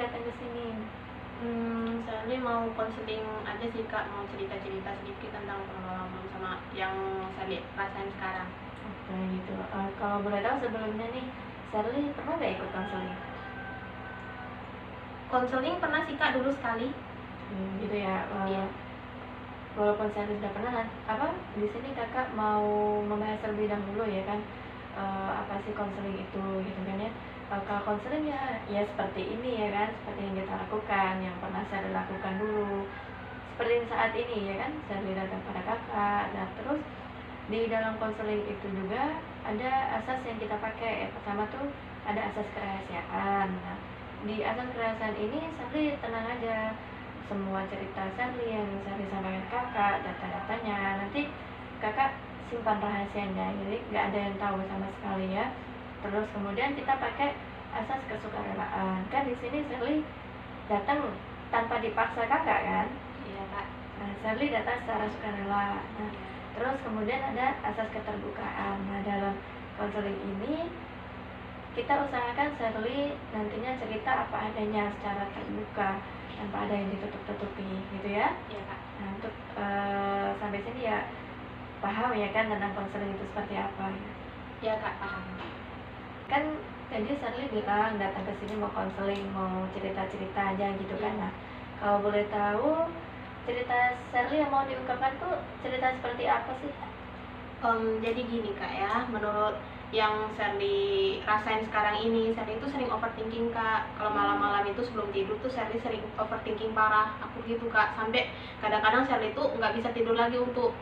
datang ke sini? Saya mau konseling aja sih kak, mau cerita-cerita sedikit tentang pengalaman sama yang saya rasain sekarang. Oke gitu. Kalau boleh tahu sebelumnya nih, Sherly pernah gak ikut konseling? Konseling pernah sih kak, dulu sekali. Gitu ya. Iya. Walaupun Sherly sudah pernah, di sini kakak mau membahas terlebih dahulu ya kan, apa sih konseling itu gitu kan ya. Kalau konseling ya seperti ini ya kan, seperti yang kita lakukan, yang pernah Sherly lakukan dulu, seperti saat ini ya kan, Sherly datang pada kakak. Nah terus di dalam konseling itu juga ada asas yang kita pakai. Pertama tuh ada asas kerahasiaan. Nah, di asas kerahasiaan ini Sherly tenang aja, semua cerita Sherly yang Sherly sampaikan kakak, data-datanya nanti kakak simpan rahasianya, jadi nggak ada yang tahu sama sekali ya. Terus kemudian kita pakai asas kesukarelaan. Kan di sini Sherly datang tanpa dipaksa kakak kan. Iya kak. Nah, Sherly datang secara sukarela. Nah, terus kemudian ada asas keterbukaan. Nah, dalam konseling ini kita usahakan Sherly nantinya cerita apa adanya secara terbuka, tanpa ada yang ditutup-tutupi gitu ya. Iya kak. Nah, untuk sampai sini ya paham ya kan tentang konseling itu seperti apa ya. Iya kak, paham. Kan tadi Sherly bilang datang ke sini mau konseling, mau cerita-cerita aja gitu kan. Nah, kalau boleh tahu cerita Sherly yang mau diungkapkan tuh cerita seperti apa sih? Jadi gini kak ya, menurut yang Sherly rasain sekarang ini, Sherly itu sering overthinking kak. Kalau malam-malam itu sebelum tidur tuh Sherly sering overthinking parah, aku gitu kak. Sampai kadang-kadang Sherly tuh nggak bisa tidur lagi untuk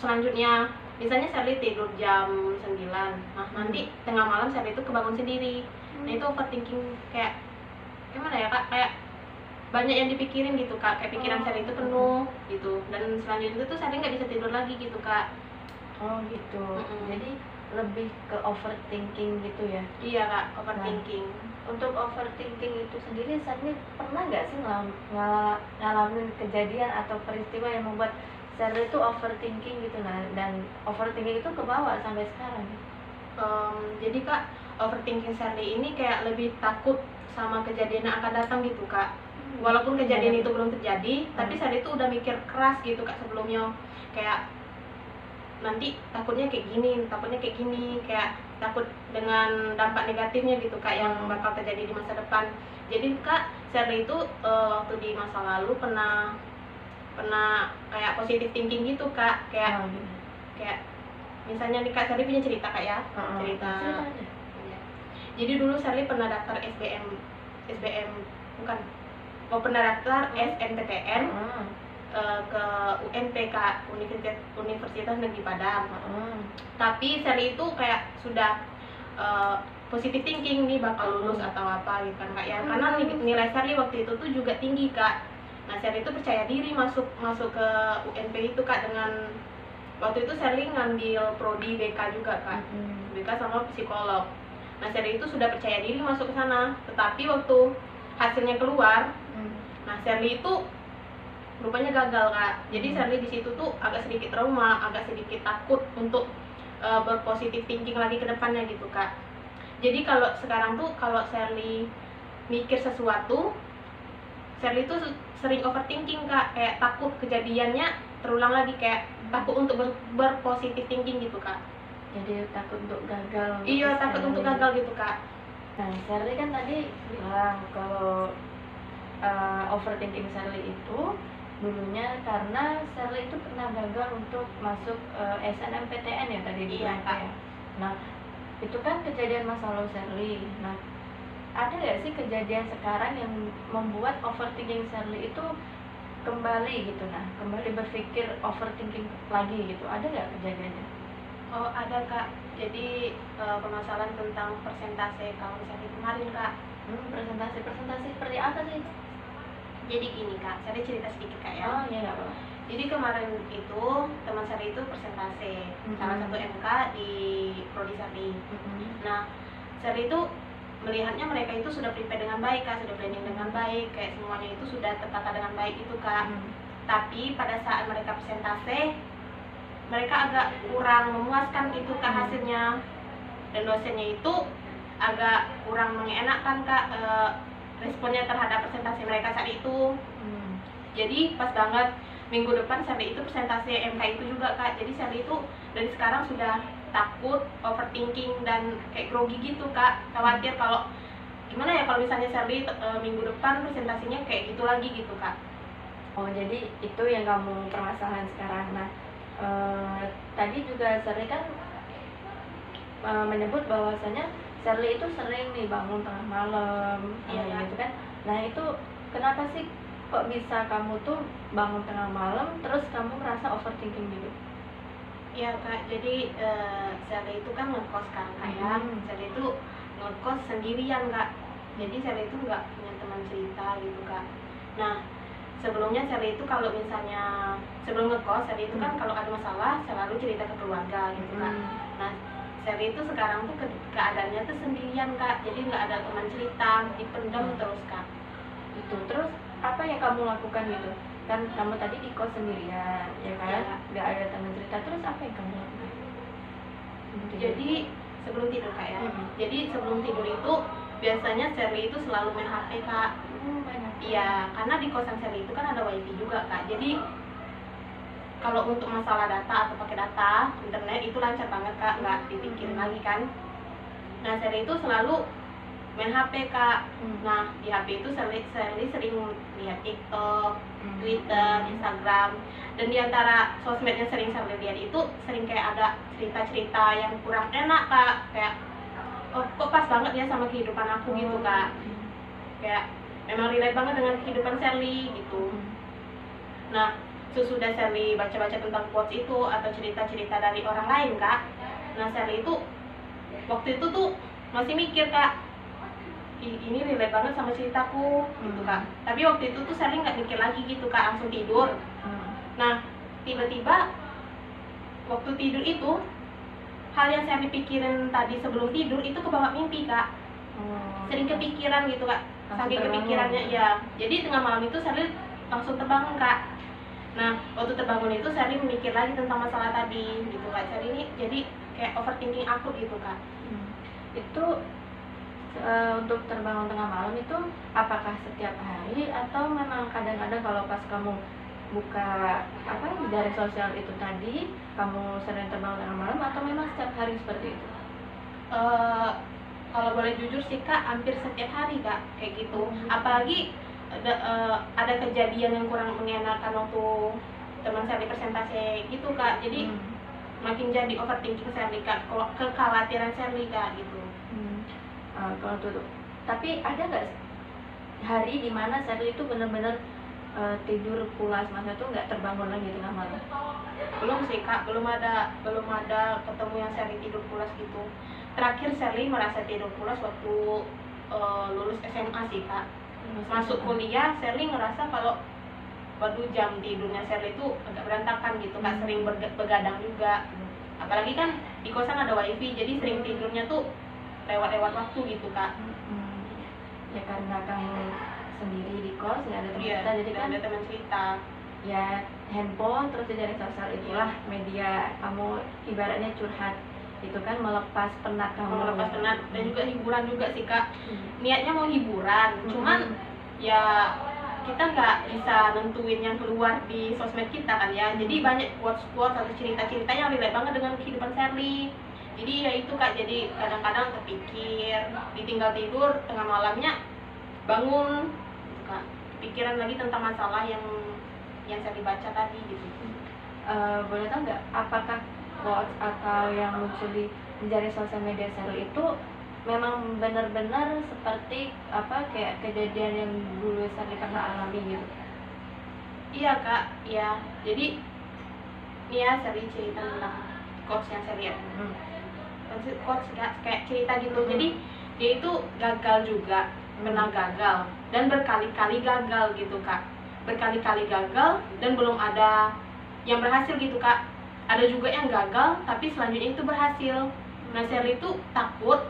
selanjutnya. Misalnya Sherly tidur jam 9, nah nanti tengah malam Sherly itu kebangun sendiri. Nah itu overthinking kayak gimana ya kak, kayak banyak yang dipikirin gitu kak, kayak pikiran Sherly itu penuh gitu. Dan selanjutnya tuh Sherly nggak bisa tidur lagi gitu kak. Oh gitu. Jadi lebih ke overthinking gitu ya? Iya kak, overthinking. Untuk overthinking itu sendiri, Sherly pernah nggak sih ngalamin kejadian atau peristiwa yang membuat Sherly itu overthinking gitu, nah dan overthinking itu kebawa sampai sekarang? Jadi kak, overthinking Sherly ini kayak lebih takut sama kejadian yang akan datang gitu kak. Walaupun kejadian itu belum terjadi, tapi Sherly itu udah mikir keras gitu kak sebelumnya. Kayak nanti takutnya kayak gini, kayak takut dengan dampak negatifnya gitu kak yang bakal terjadi di masa depan. Jadi kak, Sherly itu waktu di masa lalu pernah kayak positive thinking gitu kak, kayak misalnya nih kak, Sherly punya cerita kak ya, cerita. Jadi dulu Sherly pernah daftar SBM bukan, mau pernah daftar SNPTN ke UNPK, Universitas Negeri Padang. Tapi Sherly itu kayak sudah positive thinking nih bakal lulus atau apa gitu kan kak ya, karena nilai Sherly waktu itu tuh juga tinggi kak. Nah Sherly itu percaya diri masuk ke UNP itu kak, dengan waktu itu Sherly ngambil prodi BK juga kak, BK sama psikolog. Nah Sherly itu sudah percaya diri masuk ke sana, tetapi waktu hasilnya keluar, nah Sherly itu rupanya gagal kak. Jadi Sherly di situ tuh agak sedikit trauma, agak sedikit takut untuk berpositif thinking lagi ke depannya gitu kak. Jadi kalau sekarang tuh kalau Sherly mikir sesuatu, Sherly tuh sering overthinking kak, kayak takut kejadiannya terulang lagi, kayak takut untuk berpositif thinking gitu kak. Jadi takut untuk gagal. Iya, takut untuk gagal gitu kak. Nah Sherly kan tadi bilang kalau overthinking Sherly itu dulunya karena Sherly itu pernah gagal untuk masuk SNMPTN ya tadi dibilang ya. Nah itu kan kejadian masa lalu Sherly. Nah ada nggak sih kejadian sekarang yang membuat overthinking Sherly itu kembali gitu, nah kembali berpikir overthinking lagi gitu, ada nggak kejadiannya? Oh ada kak, jadi permasalahan tentang persentase kalau misalnya kemarin kak. Presentasi seperti apa sih? Jadi gini kak, saya cerita sedikit kak ya. Oh iya nggak apa-apa. Jadi kemarin itu teman saya itu persentase salah satu MK di prodi Sherly. Nah Sherly itu melihatnya mereka itu sudah prepare dengan baik kak, sudah planning dengan baik, kayak semuanya itu sudah tertata dengan baik itu kak. Tapi pada saat mereka presentase, mereka agak kurang memuaskan itu kak hasilnya, dan dosennya itu agak kurang mengenakan kak responnya terhadap presentasi mereka saat itu. Hmm. Jadi pas banget minggu depan Sally itu presentasi MK itu juga Kak. Jadi Sally itu dari sekarang sudah takut, overthinking, dan kayak grogi gitu Kak. Khawatir kalau gimana ya kalau misalnya Sally minggu depan presentasinya kayak gitu lagi gitu Kak. Oh, jadi itu yang kamu permasalahan sekarang. Nah, tadi juga Sherly kan menyebut bahwasanya Sherly itu sering nih bangun tengah malam, Iya. gitu kan. Nah, itu kenapa sih kok bisa kamu tuh bangun tengah malam terus kamu merasa overthinking gitu? Iya Kak, jadi Sally itu kan ngekos kan Kak ya. Sally itu ngekos sendirian Kak. Jadi Sally itu nggak punya teman cerita gitu Kak. Nah, sebelumnya Sally itu kalau misalnya sebelum ngekos, Sally itu kan kalau ada masalah selalu cerita ke keluarga gitu Kak. Nah, Sally itu sekarang tuh keadaannya tuh sendirian Kak. Jadi nggak ada teman cerita, dipendam terus Kak. Itu terus apa yang kamu lakukan gitu? Kan kamu tadi di kos sendirian, ya kan? Iya. Nggak ada teman cerita, terus apa yang kamu lakukan? Jadi sebelum tidur Kak ya. Jadi sebelum tidur itu biasanya Sally itu selalu main HP Kak. Banyak. Iya, karena di kosan Sally itu kan ada wifi juga Kak. Jadi kalau untuk masalah data atau pakai data internet itu lancar banget Kak, nggak dipikirin lagi kan. Nah Sally itu selalu main HP Kak. Nah di HP itu Sally sering lihat TikTok, Twitter, Instagram, dan di antara sosmed yang sering Sally lihat itu sering kayak ada cerita-cerita yang kurang enak Kak, kayak oh kok pas banget ya sama kehidupan aku gitu Kak. Kayak memang relate banget dengan kehidupan Sally gitu. Nah sesudah Sally baca-baca tentang quotes itu atau cerita-cerita dari orang lain Kak, nah Sally itu waktu itu tuh masih mikir Kak, ini relate banget sama ceritaku gitu Kak. Tapi waktu itu tuh Sally nggak mikir lagi gitu Kak, langsung tidur. Nah tiba-tiba waktu tidur itu hal yang Sally pikirin tadi sebelum tidur itu kebawa mimpi Kak. Sering kepikiran gitu Kak, saking kepikirannya ya. Jadi tengah malam itu Sally langsung terbangun Kak. Nah waktu terbangun itu Sally mikir lagi tentang masalah tadi gitu Kak. Sally ini jadi kayak overthinking akut gitu Kak. Itu untuk terbangun tengah malam itu apakah setiap hari atau memang kadang-kadang kalau pas kamu buka dari sosial itu tadi kamu sering terbangun tengah malam atau memang setiap hari seperti itu? Kalau boleh jujur sih Kak, hampir setiap hari Kak kayak gitu. Apalagi ada kejadian yang kurang mengenakan waktu teman Sally presentasi gitu Kak. Jadi makin jadi overthinking Sally Kak, kekhawatiran Sally Kak gitu. Kalau tuh, tapi ada nggak hari dimana Sally itu benar-benar tidur pulas, masa tuh nggak terbangun lagi tengah malam? Belum sih Kak, belum ada ketemu yang Sally tidur pulas gitu. Terakhir Sally merasa tidur pulas waktu lulus SMA sih Kak. Masuk kuliah Sally ngerasa kalau waduh jam tidurnya Sally itu agak berantakan gitu Kak, sering begadang juga. Apalagi kan di kosan ada wifi, jadi sering tidurnya tuh lewat waktu gitu Kak. Ya karena kamu sendiri di kos nggak ada teman cerita, jadi kan ada teman cerita. Ya handphone terus dari sosial itulah media kamu ibaratnya curhat, itu kan melepas penat kamu. Melepas penat dan juga hiburan juga sih Kak. Niatnya mau hiburan, cuman ya kita nggak bisa nentuin yang keluar di sosmed kita kan ya. Jadi banyak quotes atau cerita-cerita yang relate banget dengan kehidupan Sally. Jadi ya itu Kak, jadi kadang-kadang terpikir, ditinggal tidur tengah malamnya bangun gitu Kak, pikiran lagi tentang masalah yang saya dibaca tadi gitu. Boleh tahu nggak apakah quotes atau yang muncul di jari sosial media Sally itu memang benar-benar seperti kayak kejadian yang dulu Sally pernah alami gitu? Iya Kak, iya. Jadi ini ya Sally cerita tentang quotes yang saya lihat. Quotes kayak cerita gitu. Jadi dia itu gagal juga, pernah gagal dan berkali-kali gagal gitu Kak. Berkali-kali gagal dan belum ada yang berhasil gitu Kak. Ada juga yang gagal tapi selanjutnya itu berhasil. Nah Sally itu takut,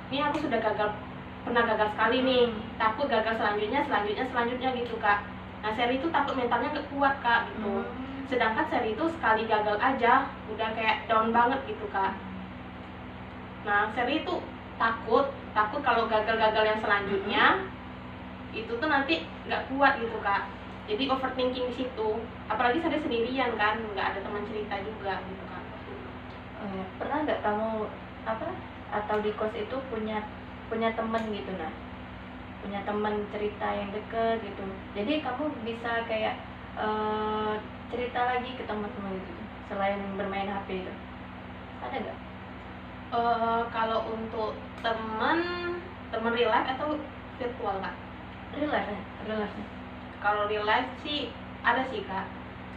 ini aku sudah pernah gagal sekali nih, takut gagal selanjutnya gitu Kak. Nah Sally itu takut mentalnya gak kuat Kak gitu. Sedangkan Sally itu sekali gagal aja udah kayak down banget gitu Kak. Nah Sally itu takut kalau gagal yang selanjutnya itu tuh nanti nggak kuat gitu kak, jadi overthinking di situ, apalagi saya sendirian kan, nggak ada teman cerita juga gitu kan. Pernah nggak kamu apa atau di kos itu punya punya teman gitu, nah punya teman cerita yang deket gitu, jadi kamu bisa kayak cerita lagi ke teman-teman gitu selain bermain HP itu, ada nggak? Kalau untuk teman teman real life atau virtual kak? Real life ya, real life ya. Kalau real life sih ada sih kak.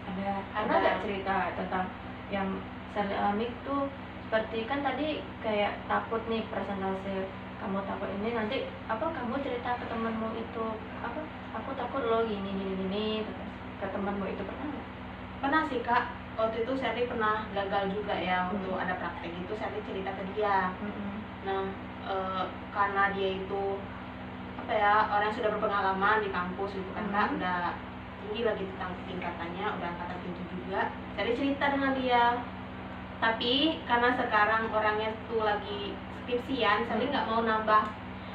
Ada. Ada. Pernah nggak cerita tentang yang Sally alami tuh, seperti kan tadi kayak takut nih presentasi, kamu takut ini nanti apa kamu cerita ke temanmu itu apa, aku takut lo gini gini gini terus ke temanmu itu, pernah nggak? Pernah sih kak, waktu itu Sally pernah gagal juga ya untuk ada praktek itu, Sally cerita ke dia. Nah karena dia itu apa ya, orang yang sudah berpengalaman di kampus gitu kan kak, udah tinggi lagi tingkatannya, udah angkatan tinggi juga, Sally cerita dengan dia. Tapi karena sekarang orangnya tuh lagi skripsian, Sally nggak mau nambah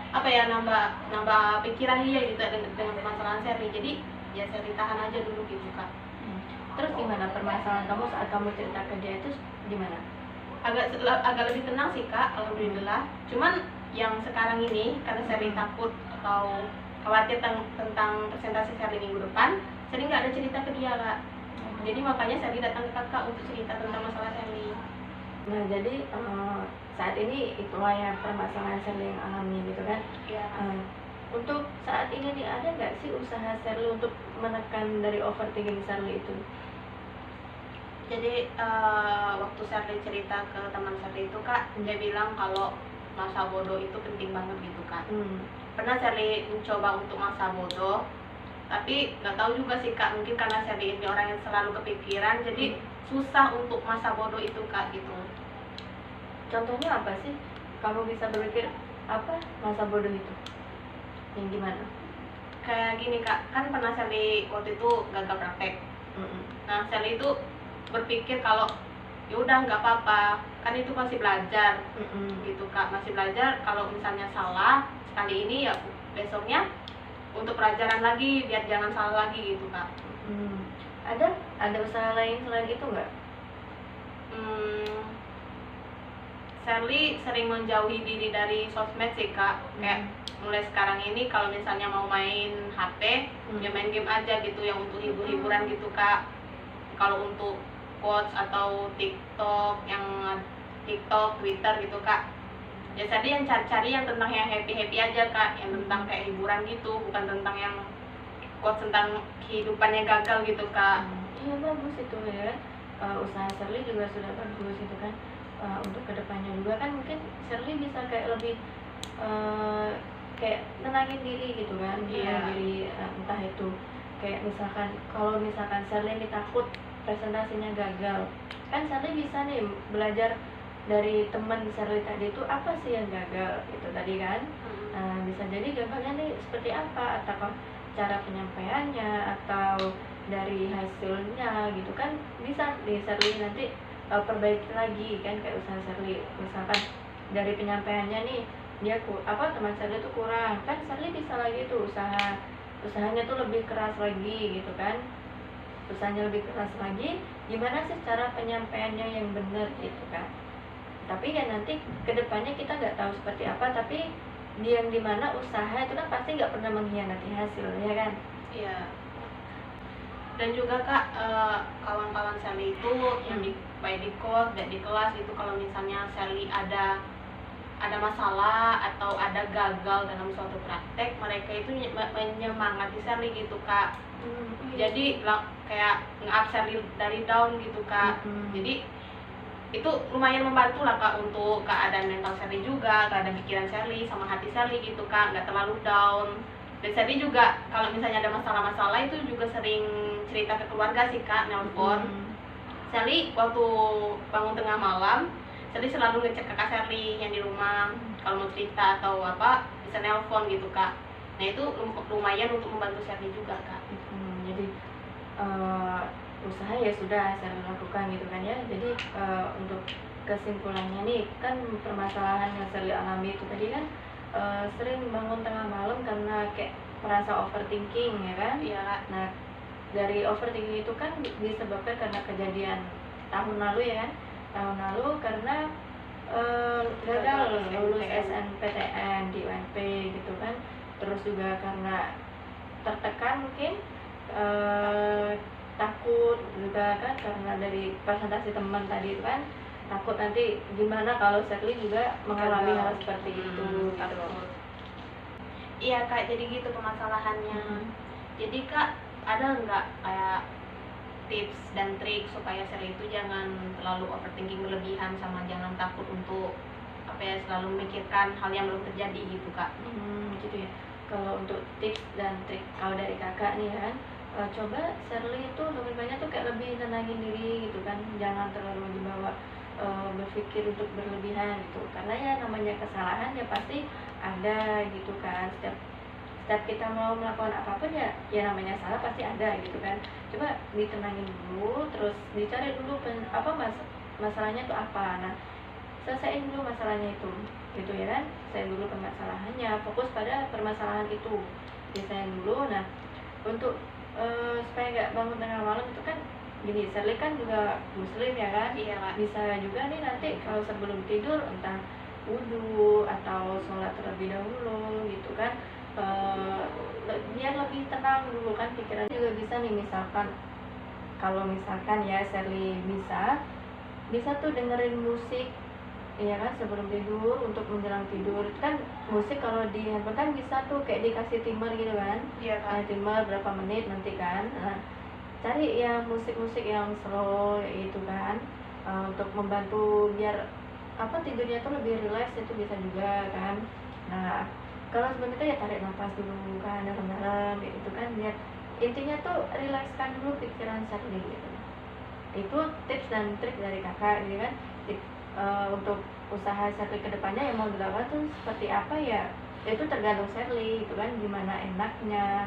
apa ya, nambah pikiran dia gitu dengan permasalahan Sally, jadi ya Sally tahan aja dulu gitu kak. Terus gimana permasalahan kamu saat kamu cerita ke dia itu gimana? Agak lebih tenang sih kak, alhamdulillah. Cuman yang sekarang ini karena Sally takut atau khawatir tentang presentasi Sally minggu depan, Sally nggak ada cerita ke dia kak. Jadi makanya Sally datang ke kakak untuk cerita tentang masalah Sally. Nah jadi saat ini itulah ya permasalahan Sally yang alami gitu kan. Iya. Untuk saat ini nih ada nggak sih usaha Sally untuk menekan dari overthinking Sally itu? Jadi waktu Sally cerita ke teman Sally itu kak, dia bilang kalau masa bodoh itu penting banget gitu kan. Pernah Sally mencoba untuk masa bodoh, tapi nggak tahu juga sih kak, mungkin karena Sally ini orang yang selalu kepikiran, jadi susah untuk masa bodoh itu kak gitu. Contohnya apa sih? Kamu bisa berpikir apa masa bodoh itu? Yang gimana? Kayak gini kak, kan pernah Sally waktu itu gagal praktek. Nah Sally itu berpikir kalau ya udah nggak apa-apa, kan itu masih belajar gitu kak, masih belajar, kalau misalnya salah sekali ini ya besoknya untuk pelajaran lagi biar jangan salah lagi gitu kak. Ada usaha lain selain itu nggak? Sally sering menjauhi diri dari sosmed sih kak, kayak mulai sekarang ini kalau misalnya mau main HP ya main game aja gitu, yang untuk hibur-hiburan gitu kak. Kalau untuk quotes atau TikTok, Twitter gitu kak, ya Sally yang cari-cari yang tentang yang happy-happy aja kak, yang tentang kayak hiburan gitu, bukan tentang yang quotes tentang kehidupannya gagal gitu kak. Iya bagus itu ya, usaha Sally juga sudah bagus gitu kan. Untuk kedepannya juga kan mungkin Sally bisa kayak lebih kayak nenangin diri gitu kan. Iya. Diri entah itu kayak misalkan kalau misalkan Sally ini takut presentasinya gagal, kan Sally bisa nih belajar dari teman Sally tadi itu apa sih yang gagal itu tadi kan. Bisa jadi gagalnya nih seperti apa, atau cara penyampaiannya atau dari hasilnya gitu kan, bisa di Sally nanti perbaiki lagi kan, kayak usaha Sally misalkan dari penyampaiannya nih dia teman Sally itu kurang, kan Sally bisa lagi tuh usahanya tuh lebih keras lagi gitu kan, usahanya lebih keras lagi, gimana sih cara penyampaiannya yang benar gitu kan. Tapi ya nanti kedepannya kita nggak tahu seperti apa, tapi yang dimana usaha itu kan pasti nggak pernah mengkhianati hasil ya kan. Iya. Dan juga kak, kawan-kawan Sally itu yang baik di kos dan di kelas itu, kalau misalnya Sally ada masalah atau ada gagal dalam suatu praktek, mereka itu menyemangati Sally gitu kak. Jadi kayak nge-up Sally dari down gitu kak. Jadi itu lumayan membantu lah kak untuk keadaan mental Sally juga, keadaan pikiran Sally sama hati Sally gitu kak, nggak terlalu down. Dan Sally juga kalau misalnya ada masalah-masalah itu juga sering cerita ke keluarga sih kak, nelpon. Sally waktu bangun tengah malam, Sally selalu ngecek kakak Sally yang di rumah, kalau mau cerita atau apa bisa nelpon gitu kak. Nah itu lumayan untuk membantu Sally juga kak. Jadi usaha ya sudah saya lakukan gitu kan ya. Jadi untuk kesimpulannya nih kan, permasalahan yang Sally alami itu tadi kan sering bangun tengah malam karena kayak merasa overthinking ya kan. Iya kak. Nah, dari overthinking itu kan disebabkan karena kejadian tahun lalu ya kan. Tahun lalu karena gagal lulus SNPTN di UNP gitu kan. Terus juga karena tertekan mungkin, takut juga kan karena dari presentasi teman tadi itu kan, takut nanti gimana kalau Sherly juga mengalami hal seperti itu gitu. Takut. Iya kak, jadi gitu permasalahannya. Jadi kak, ada nggak kayak tips dan trik supaya Sherly itu jangan terlalu overthinking berlebihan, sama jangan takut untuk selalu memikirkan hal yang belum terjadi gitu kak? Gitu ya. Kalau untuk tips dan trik kalau dari kakak nih kan, coba Sherly itu lebih banyak tuh kayak lebih tenangin diri gitu kan, jangan terlalu dibawa berpikir untuk berlebihan gitu, karena ya namanya kesalahan ya pasti ada gitu kan. Setiap kita mau melakukan apapun ya namanya salah pasti ada gitu kan. Coba ditenangin dulu, terus dicari dulu masalahnya tuh apa. Nah, selesaiin dulu masalahnya itu gitu ya kan. Selesai dulu permasalahannya, fokus pada permasalahan itu, desain dulu. Nah, untuk supaya nggak bangun tengah malam itu kan gini, Sherly kan juga muslim ya kan. Iya kak. Bisa juga nih nanti kalau sebelum tidur entah wudhu atau sholat terlebih dahulu gitu kan, biar lebih tenang dulu kan pikiran. Juga bisa nih, misalkan kalau misalkan ya Sherly bisa tuh dengerin musik ya kan sebelum tidur, untuk menjelang tidur. Itu kan musik kalau di handphone kan bisa tuh kayak dikasih timer gitu kan. Iya kak. Timer berapa menit nanti kan. Nah, cari ya musik-musik yang slow gitu kan, untuk membantu biar tidurnya tuh lebih rileks, itu bisa juga kan. Nah, kalau sebenarnya ya tarik nafas dulu kan dalam-dalam gitu kan, biar intinya tuh rilekskan dulu pikiran Sherly gitu. Itu tips dan trik dari kakak gitu kan. Untuk usaha Sherly kedepannya yang mau dilakukan tuh seperti apa ya, itu tergantung Sherly gitu kan, gimana enaknya.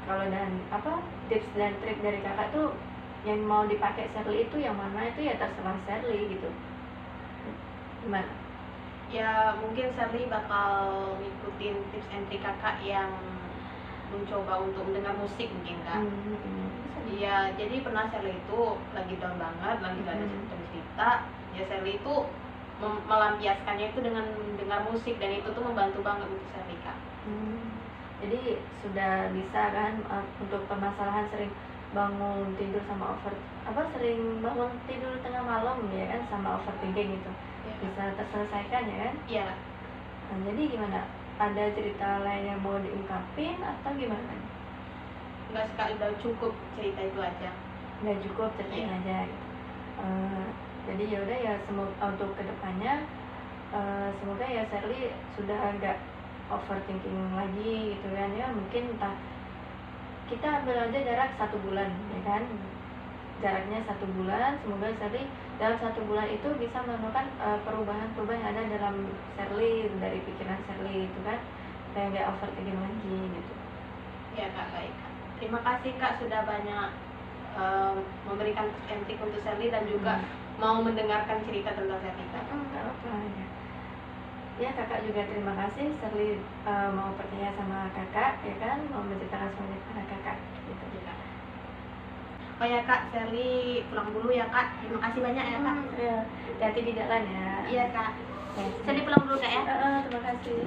Kalau dan tips dan trik dari kakak tuh yang mau dipakai Sherly itu yang mana, itu ya terserah Sherly gitu. Gimana? Ya mungkin Sherly bakal ngikutin tips and trik kakak yang mencoba untuk mendengar musik mungkin kak. Iya, jadi pernah Sherly itu lagi down banget, lagi gak ada cerita. Ya Sherly itu melampiaskannya itu dengan mendengar musik, dan itu tuh membantu banget untuk Sherly kak. Jadi sudah bisa kan, untuk permasalahan sering bangun tidur sama sering bangun tidur tengah malam ya kan, sama overthinking itu bisa terselesaikan ya kan. Iya. Nah, jadi gimana, ada cerita lain yang mau diungkapin atau gimana? Enggak sekali, udah cukup cerita itu aja. Nggak cukup ceritanya aja gitu. Jadi yaudah ya, semoga untuk kedepannya semoga ya Sherly sudah agak overthinking lagi gitu kan ya. Mungkin entah kita ambil aja jarak 1 bulan ya kan, jaraknya 1 bulan. Semoga Sherly dalam 1 bulan itu bisa menemukan perubahan-perubahan yang ada dalam Sherly, dari pikiran Sherly itu kan, supaya nggak overthinking lagi gitu. Ya kak, baik kak. Terima kasih kak sudah banyak memberikan tips untuk Sherly, dan juga mau mendengarkan cerita tentang Sherly kak. Nggak apa ya. Ya kakak juga terima kasih Sherly mau percaya sama kakak ya kan, mau menceritakan semuanya kepada kakak gitu juga. Oh ya kak, Sherly pulang dulu ya kak. Terima kasih banyak ya kak. Ya, hati-hati di jalan ya. Iya kak. Ya, Sherly pulang dulu kak ya. terima kasih.